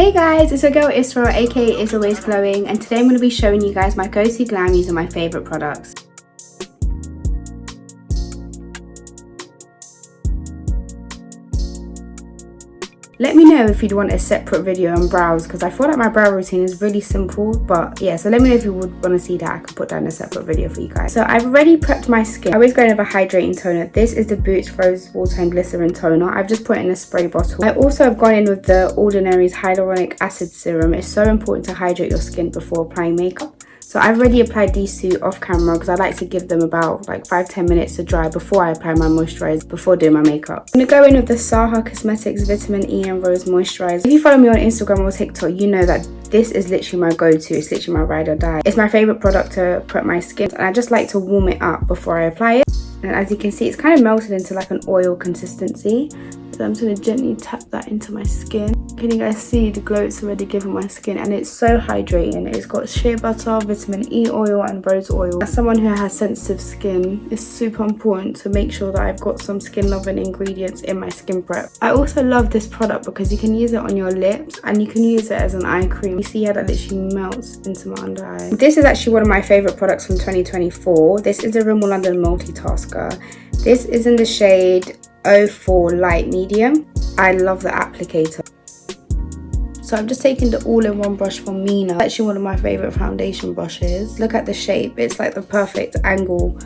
Hey guys, it's your girl Isra, aka Is Always Glowing, and today I'm going to be showing you guys my go-to glam using my favourite products. Let me know if you'd want a separate video on brows, because I feel like my brow routine is really simple. But yeah, so let me know if you would want to see that. I can put down a separate video for you guys. So I've already prepped my skin. I always go in with a hydrating toner. This is the Boots Rose Water and Glycerin Toner. I've just put it in a spray bottle. I also have gone in with the Ordinary's Hyaluronic Acid Serum. It's so important to hydrate your skin before applying makeup. So I've already applied these two off camera because I like to give them about like 5-10 minutes to dry before I apply my moisturizer before doing my makeup. I'm going to go in with the Saha Cosmetics Vitamin E and Rose Moisturizer. If you follow me on Instagram or TikTok, you know that this is literally my go-to. It's literally my ride or die. It's my favourite product to prep my skin, and I just like to warm it up before I apply it. And as you can see, it's kind of melted into like an oil consistency. So I'm just going to gently tap that into my skin. Can you guys see the glow it's already given my skin? And it's so hydrating. It's got shea butter, vitamin E oil and rose oil. As someone who has sensitive skin, it's super important to make sure that I've got some skin loving ingredients in my skin prep. I also love this product because you can use it on your lips and you can use it as an eye cream. You see how that literally melts into my under eye. This is actually one of my favourite products from 2024. This is the Rimel London Multitasker. This is in the shade 04 Light Medium. I love the applicator. So I'm just taking the all-in-one brush from Mina. It's actually one of my favourite foundation brushes. Look at the shape. It's like the perfect angle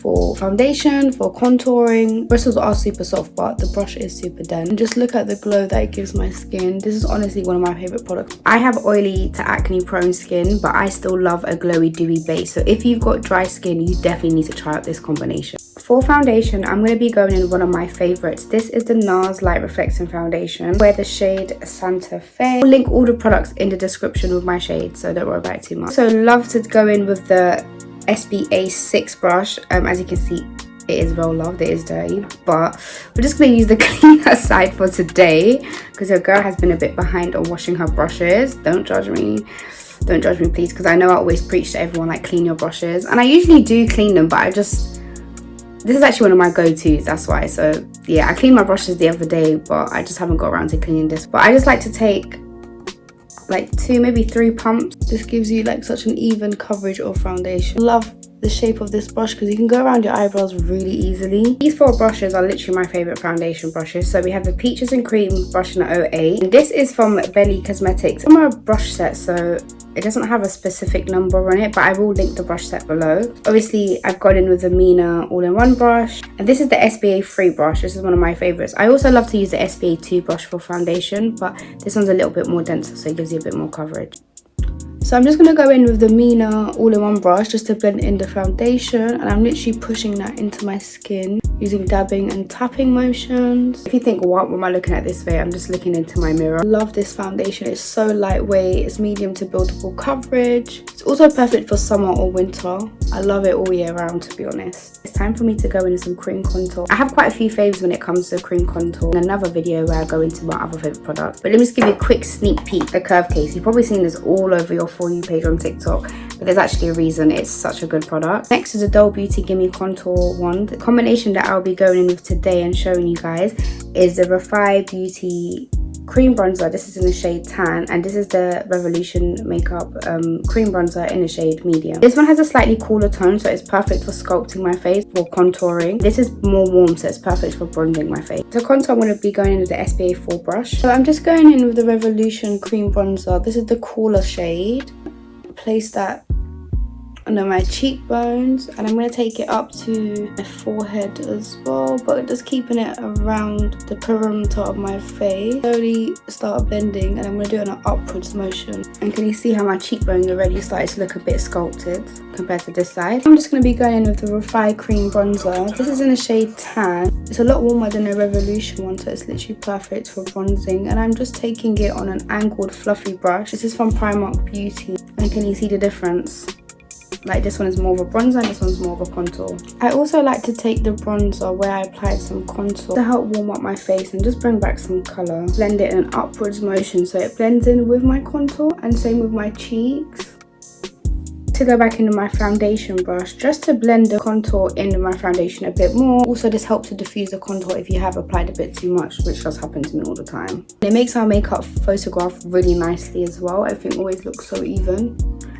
for foundation, for contouring. Bristles are super soft, but the brush is super dense. And just look at the glow that it gives my skin. This is honestly one of my favourite products. I have oily to acne prone skin, but I still love a glowy dewy base. So if you've got dry skin, you definitely need to try out this combination. For foundation, I'm going to be going in one of my favourites. This is the NARS Light Reflecting Foundation. Wear the shade Santa Fe. I'll link all the products in the description with my shade, so don't worry about it too much. So love to go in with the SBA 6 brush. As you can see, it is well loved, it is dirty, but we're just going to use the cleaner side for today because your girl has been a bit behind on washing her brushes. Don't judge me please, because I know I always preach to everyone like clean your brushes, and I usually do clean them, but this is actually one of my go-tos, that's why. So yeah, I cleaned my brushes the other day, but I just haven't got around to cleaning this. But I just like to take like 2, maybe 3 pumps. This gives you like such an even coverage of foundation. Love the shape of this brush because you can go around your eyebrows really easily. These 4 brushes are literally my favourite foundation brushes. So we have the Peaches and Cream brush in the 08. And this is from Belly Cosmetics. I'm a brush set, so it doesn't have a specific number on it, but I will link the brush set below. Obviously, I've got in with the Mina all-in-one brush. And this is the SBA 3 brush. This is one of my favourites. I also love to use the SBA 2 brush for foundation, but this one's a little bit more denser, so it gives you a bit more coverage. So I'm just going to go in with the Mina all-in-one brush just to blend in the foundation, and I'm literally pushing that into my skin using dabbing and tapping motions. If you think, what am I looking at this way? I'm just looking into my mirror. I love this foundation. It's so lightweight. It's medium to buildable coverage. It's also perfect for summer or winter. I love it all year round, to be honest. It's time for me to go into some cream contour. I have quite a few faves when it comes to cream contour. In another video where I go into my other favourite product. But let me just give you a quick sneak peek. The Curve Case. You've probably seen this all over your For You page on TikTok, but there's actually a reason it's such a good product. Next is the Doll Beauty Gimme Contour Wand. The combination that I'll be going in with today and showing you guys is the Refi Beauty cream bronzer. This is in the shade Tan, and this is the Revolution Makeup cream bronzer in the shade Medium. This one has a slightly cooler tone, so it's perfect for sculpting my face or contouring. This is more warm, so it's perfect for bronzing my face. To contour, I'm going to be going in with the SBA 4 brush. So I'm just going in with the Revolution cream bronzer. This is the cooler shade. Place that under my cheekbones, and I'm going to take it up to my forehead as well, but just keeping it around the perimeter of my face. Slowly start blending, and I'm going to do it on an upwards motion. And can you see how my cheekbones already started to look a bit sculpted compared to this side? I'm just going to be going in with the Refi Cream Bronzer. This is in the shade Tan. It's a lot warmer than the Revolution one, so it's literally perfect for bronzing. And I'm just taking it on an angled fluffy brush. This is from Primark Beauty, and can you see the difference? Like, this one is more of a bronzer and this one's more of a contour. I also like to take the bronzer where I applied some contour to help warm up my face and just bring back some colour. Blend it in an upwards motion so it blends in with my contour, and same with my cheeks. to go back into my foundation brush just to blend the contour in my foundation a bit more. Also, this helps to diffuse the contour if you have applied a bit too much, which does happen to me all the time. It makes our makeup photograph really nicely as well. Everything always looks so even.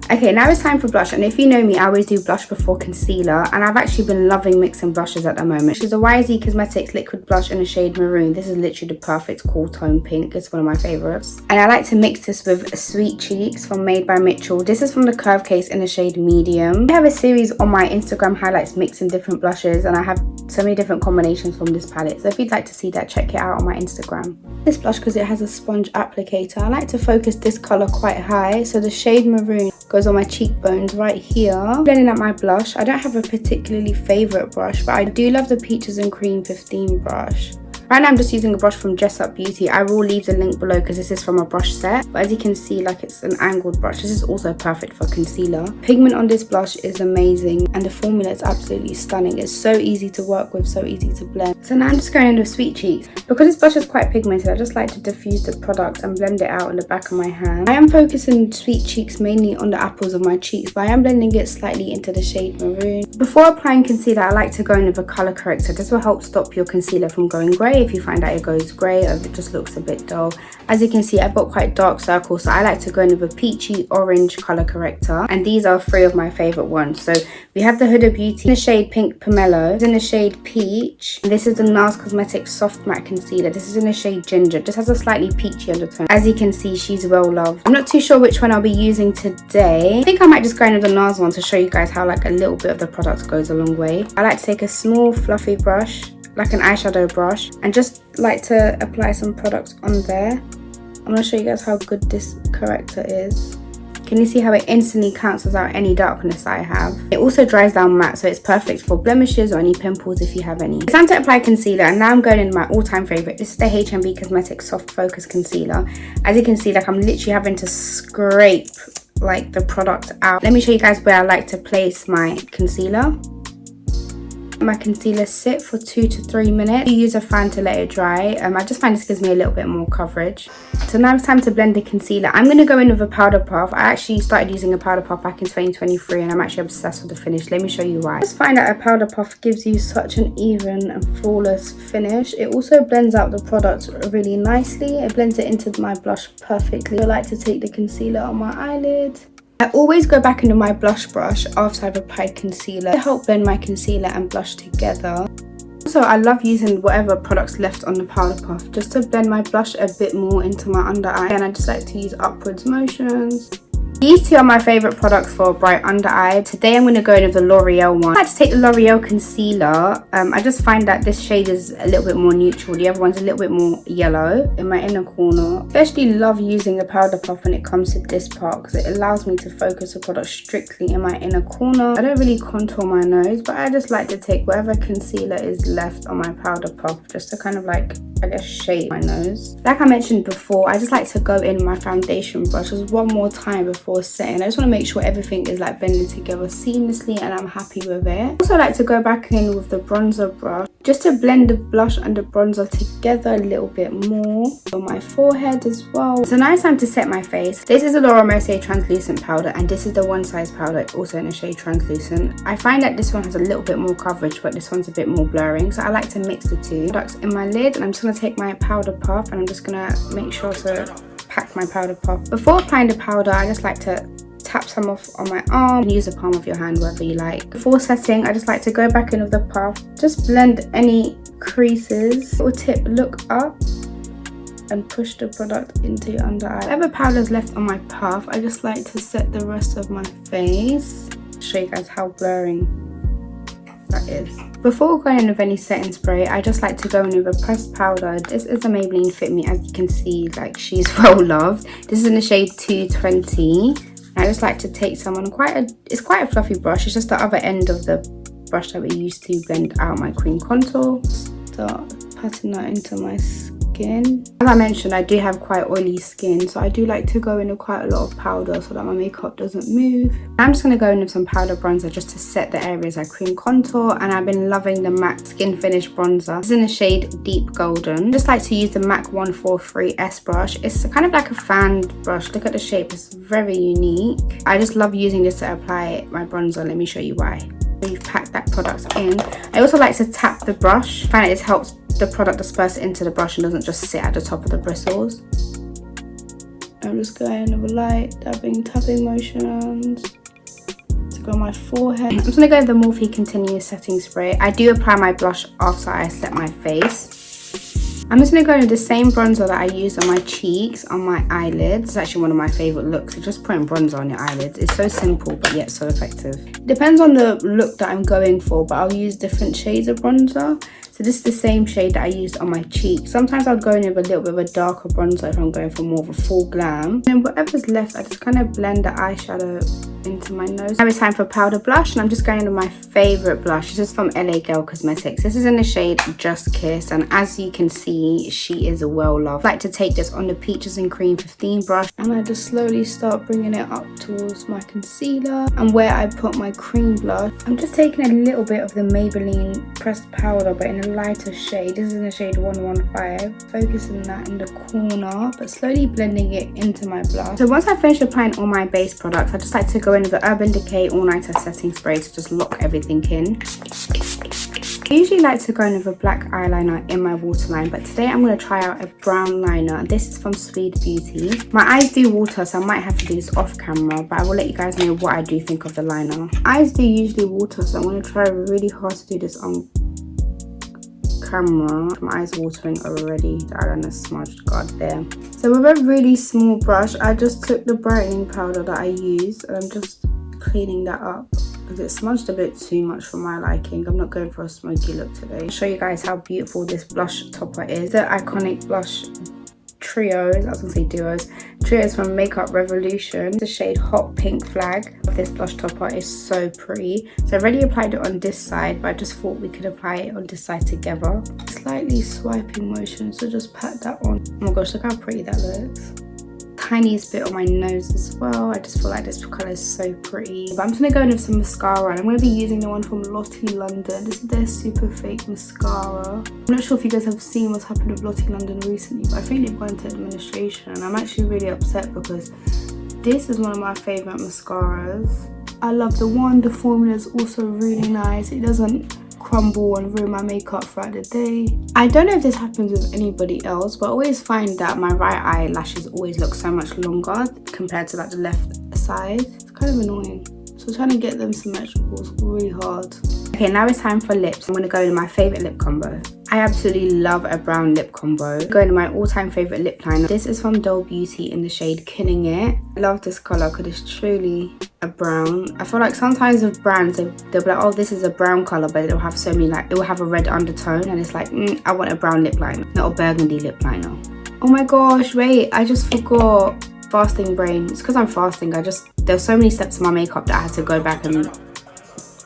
Okay, now it's time for blush, and if you know me, I always do blush before concealer, and I've actually been loving mixing blushes at the moment. This is a YZ Cosmetics liquid blush in the shade Maroon. This is literally the perfect cool tone pink. It's one of my favorites. And I like to mix this with Sweet Cheeks from Made by Mitchell. This is from the Curve Case in the shade Medium. I have a series on my Instagram highlights mixing different blushes, and I have so many different combinations from this palette. So if you'd like to see that, check it out on my Instagram. This blush, because it has a sponge applicator, I like to focus this color quite high. So the shade Maroon goes on my cheekbones right here. Blending out my blush. I don't have a particularly favorite brush, but I do love the Peaches and Cream 15 brush. Right now I'm just using a brush from Dress Up Beauty. I will leave the link below because this is from a brush set. But as you can see, like, it's an angled brush. This is also perfect for concealer. Pigment on this blush is amazing and the formula is absolutely stunning. It's so easy to work with, so easy to blend. So now I'm just going in with Sweet Cheeks. Because this blush is quite pigmented, I just like to diffuse the product and blend it out in the back of my hand. I am focusing Sweet Cheeks mainly on the apples of my cheeks, but I am blending it slightly into the shade Maroon. Before applying concealer, I like to go in with a colour corrector. This will help stop your concealer from going grey if you find that it goes grey or if it just looks a bit dull. As you can see, I've got quite dark circles, so I like to go in with a peachy orange colour corrector, and these are 3 of my favourite ones. So we have the Huda Beauty in the shade Pink Pomelo, in the shade Peach, and this is the NARS Cosmetics Soft Matte Concealer. This is in the shade Ginger. Just has a slightly peachy undertone. As you can see, she's well loved. I'm not too sure which one I'll be using today. I think I might just go in with the NARS one to show you guys how like a little bit of the product goes a long way. I like to take a small fluffy brush, like an eyeshadow brush, and just like to apply some product on there. I'm going to show you guys how good this corrector is. Can you see how it instantly cancels out any darkness I have? It also dries down matte, so it's perfect for blemishes or any pimples if you have any. It's time to apply concealer, and now I'm going in my all-time favourite. This is the H&B Cosmetics Soft Focus Concealer. As you can see, like, I'm literally having to scrape like the product out. Let me show you guys where I like to place my concealer. My concealer sit for 2 to 3 minutes. You use a fan to let it dry. I just find this gives me a little bit more coverage. So now it's time to blend the concealer. I'm going to go in with a powder puff. I actually started using a powder puff back in 2023 and I'm actually obsessed with the finish. Let me show you why. I just find that a powder puff gives you such an even and flawless finish. It also blends out the product really nicely. It blends it into my blush perfectly. I like to take the concealer on my eyelid. I always go back into my blush brush after I've applied concealer to help blend my concealer and blush together. Also, I love using whatever product's left on the powder puff just to blend my blush a bit more into my under eye, and I just like to use upwards motions. These 2 are my favourite products for a bright under eye. Today I'm going to go in with the L'Oreal one. I like to take the L'Oreal concealer. I just find that this shade is a little bit more neutral. The other one's a little bit more yellow in my inner corner. I especially love using a powder puff when it comes to this part because it allows me to focus the product strictly in my inner corner. I don't really contour my nose, but I just like to take whatever concealer is left on my powder puff just to kind of like, I guess, shape my nose. Like I mentioned before, I just like to go in my foundation brush just one more time before setting. I just want to make sure everything is like blending together seamlessly and I'm happy with it. Also, I like to go back in with the bronzer brush just to blend the blush and the bronzer together a little bit more on my forehead as well. So now it's time to set my face. This is a Laura Mercier translucent powder and this is the One Size powder, also in the shade translucent. I find that this one has a little bit more coverage but this one's a bit more blurring, so I like to mix the 2 products in my lid, and I'm just going to take my powder puff and I'm just going to make sure to pack my powder puff. Before applying the powder, I just like to tap some off on my arm and use the palm of your hand wherever you like. Before setting, I just like to go back in with the puff, just blend any creases. Little tip, look up and push the product into your under eye. Whatever powder is left on my puff, I just like to set the rest of my face. Show you guys how blurring that is. Before going in with any setting spray, I just like to go in with a pressed powder. This is a Maybelline Fit Me. As you can see, like, she's well loved. This is in the shade 220. I just like to take some on it's quite a fluffy brush. It's just the other end of the brush that we use to blend out my cream contour. Start patting that into my skin. skin. As I mentioned, I do have quite oily skin, so I do like to go in with quite a lot of powder so that my makeup doesn't move. I'm just going to go in with some powder bronzer just to set the areas I cream contour, and I've been loving the MAC Skin Finish bronzer. This is in the shade Deep Golden. I just like to use the MAC 143S brush. It's kind of like a fanned brush. Look at the shape, it's very unique. I just love using this to apply my bronzer. Let me show you why. We've packed that product in. I also like to tap the brush. I find this helps the product disperse into the brush and doesn't just sit at the top of the bristles. I'm just going with a light tapping motions to go on my forehead. I'm just going to go with the Morphe Continuous Setting Spray. I do apply my blush after I set my face. I'm just going to go in with the same bronzer that I use on my cheeks, on my eyelids. It's actually one of my favourite looks. So just putting bronzer on your eyelids. It's so simple but yet so effective. It depends on the look that I'm going for, but I'll use different shades of bronzer. So this is the same shade that I used on my cheek. Sometimes I'll go in with a little bit of a darker bronzer if I'm going for more of a full glam. And then whatever's left, I just kind of blend the eyeshadow into my nose. Now it's time for powder blush, and I'm just going with my favourite blush. This is from LA Girl Cosmetics. This is in the shade Just Kiss, and as you can see, she is well loved. I like to take this on the Peaches and Cream 15 brush, and I just slowly start bringing it up towards my concealer. And where I put my cream blush, I'm just taking a little bit of the Maybelline pressed powder, but in a lighter shade. This is in the shade 115. Focusing that in the corner, but slowly blending it into my blush. So once I finish applying all my base products, I just like to go in with the Urban Decay All Nighter Setting Spray to just lock everything in. I usually like to go in with a black eyeliner in my waterline, but today I'm going to try out a brown liner. This is from Sweet Beauty. My eyes do water, so I might have to do this off camera, but I will let you guys know what I do think of the liner. Eyes do usually water, so I'm going to try really hard to do this on camera. My eyes watering already. The eyeliner smudged, god damn. So with a really small brush, I just took the brightening powder that I used, and I'm just cleaning that up because it smudged a bit too much for my liking. I'm not going for a smoky look today. I'll show you guys how beautiful this blush topper is. The iconic blush trios, I was gonna say duos, trios from Makeup Revolution. The shade Hot Pink Flag. This blush topper is so pretty. So I've already applied it on this side, but I just thought we could apply it on this side together. Slightly swiping motion, so just pat that on. Oh my gosh, look how pretty that looks. Tiniest bit on my nose as well. I just feel like this colour is so pretty. But I'm just going to go in with some mascara, and I'm going to be using the one from Lottie London. This is their super fake mascara. I'm not sure if you guys have seen what's happened with Lottie London recently, but I think they've gone into administration, and I'm actually really upset because this is one of my favourite mascaras. I love the wand. The formula is also really nice. It doesn't crumble and ruin my makeup throughout the day. I don't know if this happens with anybody else, but I always find that my right eyelashes always look so much longer compared to like the left side. It's kind of annoying. So trying to get them symmetrical is really hard. Okay, now it's time for lips. I'm going to go into my favourite lip combo. I absolutely love a brown lip combo. Going to my all-time favourite lip liner. This is from Doll Beauty in the shade Killing It. I love this colour because it's truly a brown. I feel like sometimes with brands, they'll be like, oh, this is a brown colour, but it'll have so many, like, it will have a red undertone, and it's like, I want a brown lip liner, not a burgundy lip liner. Oh my gosh, wait, I just forgot. Fasting brain. It's because I'm fasting. There's so many steps in my makeup that I had to go back and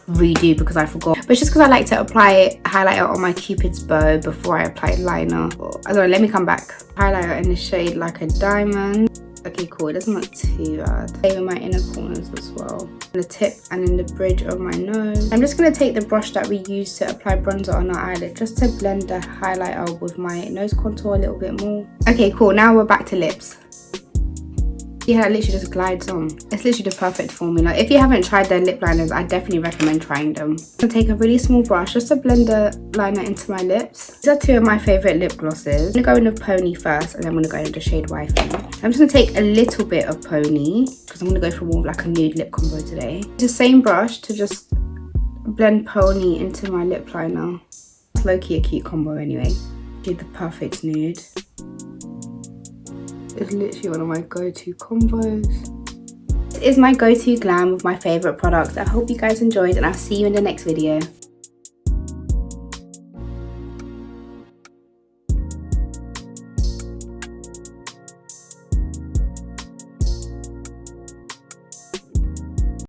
redo because I forgot. But it's just because I like to apply highlighter on my Cupid's bow before I apply liner. I don't know, let me come back. Highlighter in the shade Like a Diamond. Okay, cool, it doesn't look too bad. Same in my inner corners as well. In the tip and in the bridge of my nose. I'm just going to take the brush that we used to apply bronzer on our eyelid just to blend the highlighter with my nose contour a little bit more. Okay, cool, now we're back to lips. Yeah, it literally just glides on. It's literally the perfect formula. If you haven't tried their lip liners, I definitely recommend trying them. I'm going to take a really small brush just to blend the liner into my lips. These are two of my favourite lip glosses. I'm going to go in with Pony first, and then I'm going to go into the shade Wifey. I'm just going to take a little bit of Pony because I'm going to go for more of like a nude lip combo today. The same brush to just blend Pony into my lip liner. It's low-key a cute combo anyway. Do the perfect nude. It's literally one of my go-to combos. This is my go-to glam with my favourite products. I hope you guys enjoyed, and I'll see you in the next video.